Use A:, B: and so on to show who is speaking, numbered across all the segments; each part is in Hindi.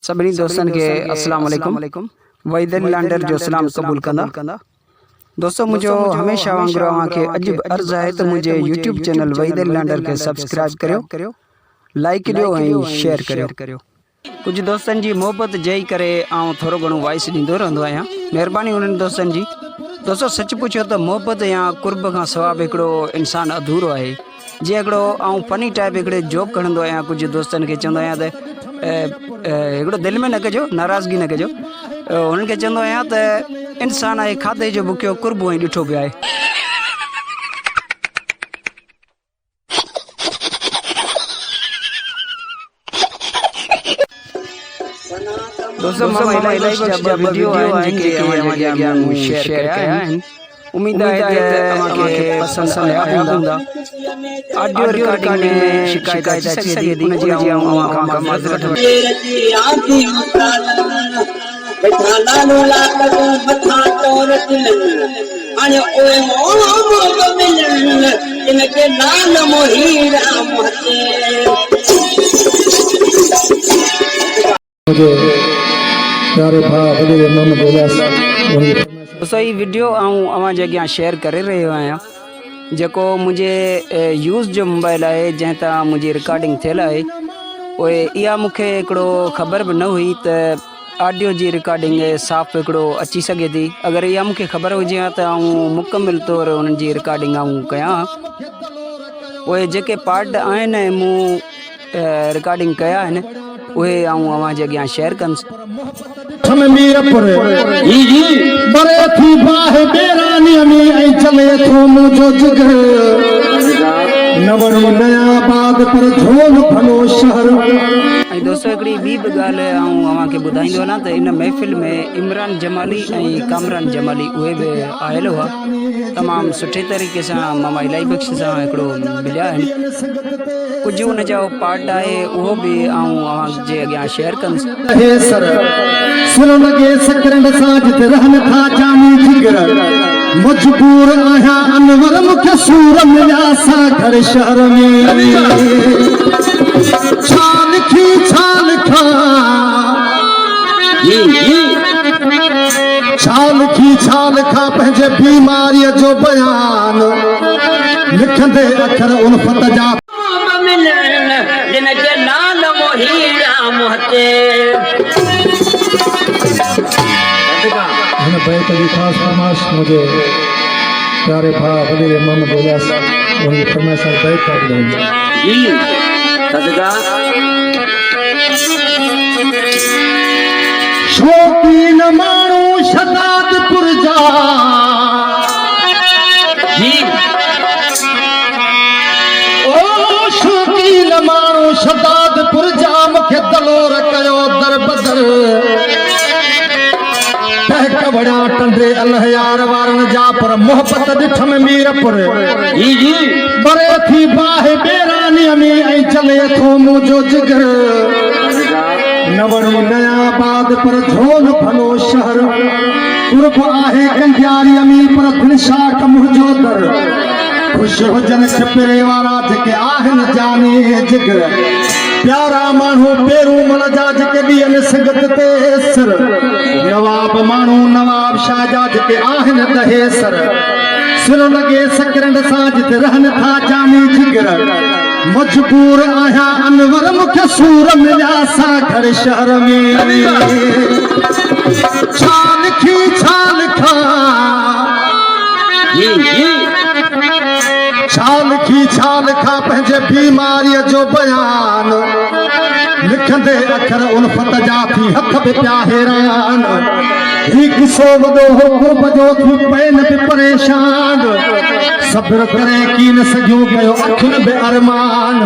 A: सभी दोस्तन के अस्सलाम वालेकुम वहीदल लैंडर जो सलाम कबूल कंदा। दोस्तों मुझे हमेशा वांगुरु के अजीब अर्ज है तो मुझे यूट्यूब चैनल वहीदल लैंडर के सब्सक्राइब करो, लाइक करो और शेयर करो। कुछ दोस्तन जी मोहब्बत जई करे आऊं थोड़ो घणो वॉइस दींदो रहंदो आहियां। मेहरबानी उन्हनि दोस्तन जी। दोस्तों सच पूछो तो मोहब्बत या कुर्ब का सवाब एकड़ो इंसान अधूरो है। जी एकड़ो आऊं फनी टाइप एकड़े जोक खणंदो आहियां, कुछ दोस्तन के चवंदो आहियां त एकड़ो दिल में न कजो, नाराज़गी न कजो। उन्हनि खे चवंदो आहियां त इंसान आहे खाधे जो बुखियो कुर्बो ऐं ॾिठो पियो आहे। दोस्तों मां इलाही वीडियो आहिनि जेके अवां जे अॻियां शेयर कया आहिनि। उम्मीद है कि पसंद आया हूंदा। ऑडियो रिकॉर्डिंग में शिकायत अची सघे थी, उन जी आऊं माज़रत दोस्तों ये वीडियो अवां जे अॻियां शेयर करे रहियो आहियां, जेको मुंहिंजे यूज़ जो मोबाइल आहे जंहिं तां मुंहिंजी रिकॉर्डिंग थियल आहे। उहे इहा मूंखे हिकिड़ो ख़बर बि न हुई त ऑडियो जी रिकॉर्डिंग साफ़ हिकिड़ो अची सघे थी। अगरि इहा मूंखे ख़बर हुजे हा त आऊं मुकमिल तौरु उन्हनि जी रिकॉर्डिंग आऊं कयां। उहे जेके पार्ट आहिनि मूं रिकॉर्डिंग कया आहिनि उहे आऊं अवां जे अॻियां शेयर कंदुसि।
B: बरे थी बाहे बेरानी अमी ऐं चले थो मुझो जिगर नवणी नया बाग पर झोल भलो शहर।
A: ऐं दोस्तों हिकिड़ी ॿी बि ॻाल्हि आऊं अवां खे ॿुधाईंदो वञा त इन महफ़िल में इमरान जमाली ऐं कामरान जमाली उहे बि आयल हुआ। तमामु सुठे तरीक़े सां मामा इलाही बख़्श सां हिकिड़ो मिलिया आहिनि। कुझु उन जो पार्ट आहे उहो बि आऊं अवां जे अॻियां शेयर कंदुसि।
B: सुन लगे सकरंड सां जिते रहन था जानी जिगर मजबूर आहियां अनवर मुखे सूर मिलिया सा घर शहर में छाल खी छाल खा छाल खी छाल खा पंहिंजे बीमारीअ जो बयान लिखंदे अखर उल्फत जा
C: जिनके नाल मोहीरा मोहते
B: बैत की खास फरमाइश मुझे प्यारे भाई वली मोहम्मद इलियास वही फरमाइश बैत का
C: जी सदका
B: शौकीन मानू शतादपुर जा
C: जी
B: ओ शौकीन मानू शतादपुर जा मुखे दलोर कयो दर बदर कबड़ा टंडे अल्लाह यार वारन जा पर मोहब्बत ॾिठ में मीरपुर
C: जी जी
B: बरे थी बाहे बेरानी अमी ऐं चले थो मुझो जिगर नवणी नया बाग पर झोल भलो शहर कुर्ब आहे कंजारी अमी पर दिलशाक मुझो दर खुश हुजन खपरे वारा जेके आहिनि जाने जिगर प्यारा माण्हू पेरू मन जा जेके ॾियनि सिगत ते सर नवाब माण्हू नवाब शाह जा जेके आहिनि दहे सर सिर लॻे सकरंड सां जिते रहनि था जानी जिगर मजबूर आहियां अनवर मुखे सूर मिलिया सा घर शहर में छाल खी छाल खा छाल खी छाल खा पंहिंजे बीमारीअ जो बयान लिखंदे अखर उल्फत जा थी हथ बि पिया हैरान ही किसो वॾो हो कुर्ब जो थी पइन बि परेशान सब्र करे की न सघियो कयो अखियुनि बि अरमान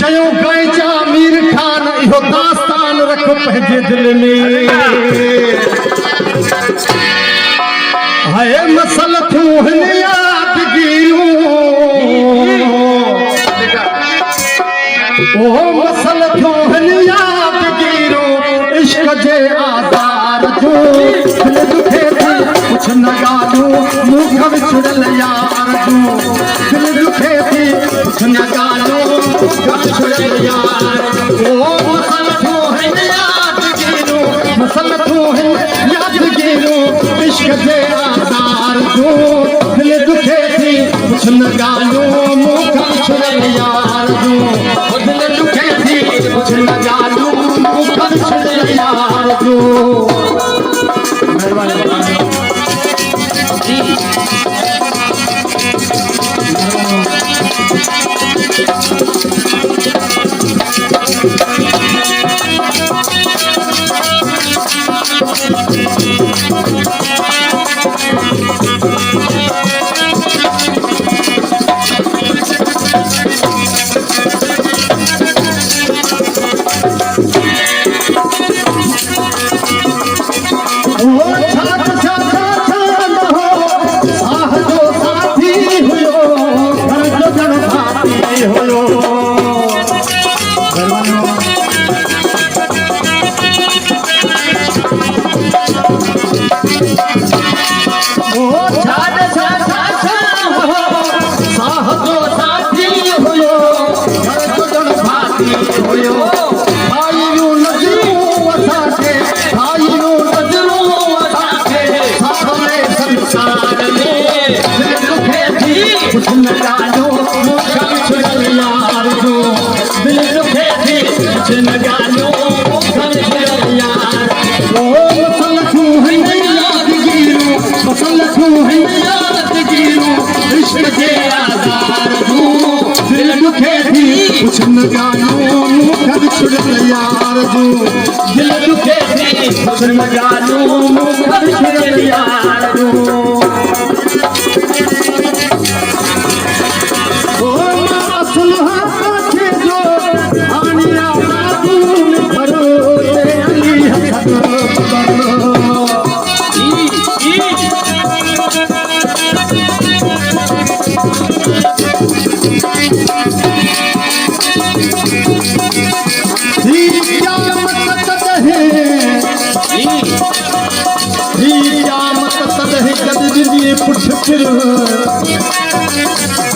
B: चयो गंजा मीर खान इहो दास्तान रख पंहिंजे दिल में हाय मसल थियूं हिन यादगिरियूं ओ मसल थियूं हिन यादगिरियूं इश्क जे आज़ार जो दिल दुखे थी कुछ न ॻाल्हियूं मूंख विछड़ल यार जो दिल दुखे थी कुछ न ॻाल्हियूं विछड़ल यार ओ मसल थियूं हिन यादगिरियूं इश्क जे आधार जो दिल दुखे थी कुछ न ॻाल्हियूं मूंखां छुड़ल यार जो दिल दुखे थी कुछ न ॻाल्हियूं मूंखां छुड़ल यार जो महिरबानी
C: जी कुछ न ॻाल्हियूं मूंखां छुड़ल यार जो दिल दुखे थी कुछ न ॻाल्हियूं मूंखां छुड़ल यार मसल तूं है यादगिरूं मसल तूं है यादगिरूं इश्क जे आधार तूं दिल दुखे थी कुछ न ॻाल्हियूं मूंखां छुड़ल यार जो दिल दुखे थी कुछ न ॻाल्हियूं मूंखां छुड़ल यार जो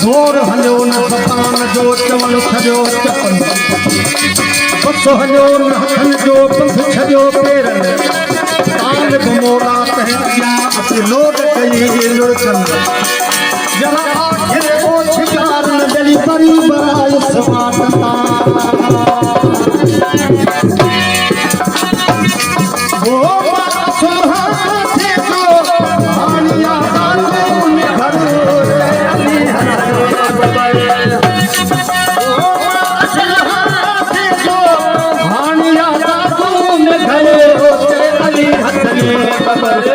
C: जोर हलो न ज़बान जो चवण छॾियो चपन बस हलो न हथनि जो पंध छॾियो पेरनि तालिब मोला तहकिया अची लोड कई लुड़कनि जरा आखिर ओछ कार न जली परी बराय समाटता ओ सुहा थे जो हानिया दालूं में घर हानिया दादू में घरे होते अली हथने बबर